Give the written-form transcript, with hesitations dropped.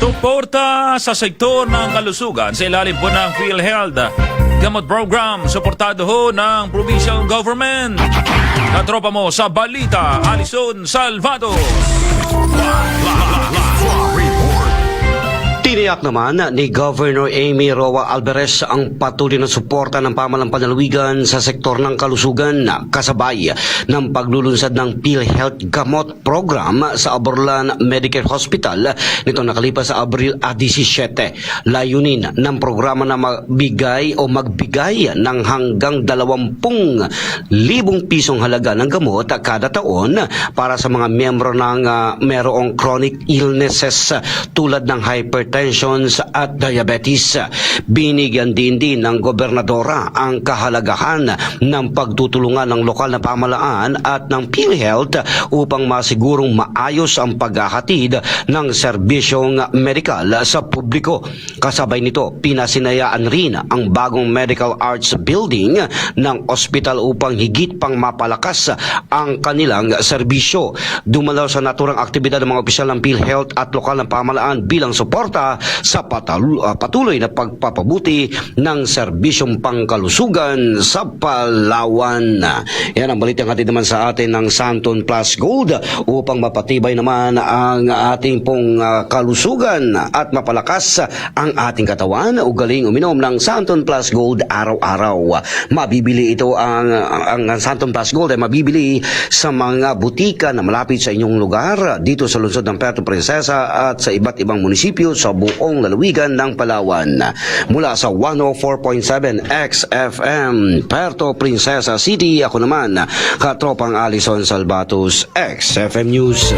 Suporta sa sektor ng kalusugan sa ilalim po ng PhilHealth Gamot Program, suportado ho ng provincial government. Katropa mo sa balita, Alison Salvados. Tiniyak naman ni Governor Amy Roa Alvarez ang patuloy na suporta ng pamahalang panlalawigan sa sektor ng kalusugan kasabay ng paglulunsad ng PhilHealth Gamot Program sa Aborlan Medicare Hospital nito nakalipas sa Abril 17. Layunin ng programa na magbigay ng hanggang 20,000 pisong halaga ng gamot kada taon para sa mga miyembro ng merong chronic illnesses tulad ng hypertension at diabetes. Binigyan din ng gobernadora ang kahalagahan ng pagtutulungan ng lokal na pamahalaan at ng PhilHealth upang masigurong maayos ang paghahatid ng serbisyong medikal sa publiko. Kasabay nito, pinasinayaan rin ang bagong Medical Arts Building ng ospital upang higit pang mapalakas ang kanilang serbisyo. Dumalaw sa naturang aktibidad ng mga opisyal ng PhilHealth at lokal na pamahalaan bilang suporta sa patuloy na pagpapabuti ng serbisyong pangkalusugan sa Palawan. Yan ang balitang hatid naman sa atin ng Santon Plus Gold upang mapatibay naman ang ating pong kalusugan at mapalakas ang ating katawan. Ugaling uminom ng Santon Plus Gold araw-araw. Mabibili ito ang Santon Plus Gold ay mabibili sa mga butika na malapit sa inyong lugar dito sa lungsod ng Puerto Princesa at sa iba't ibang munisipyo sa buong lalawigan ng Palawan. Mula sa 104.7 XFM Puerto Princesa City, ako naman, katropang Alison Salvatos, XFM News.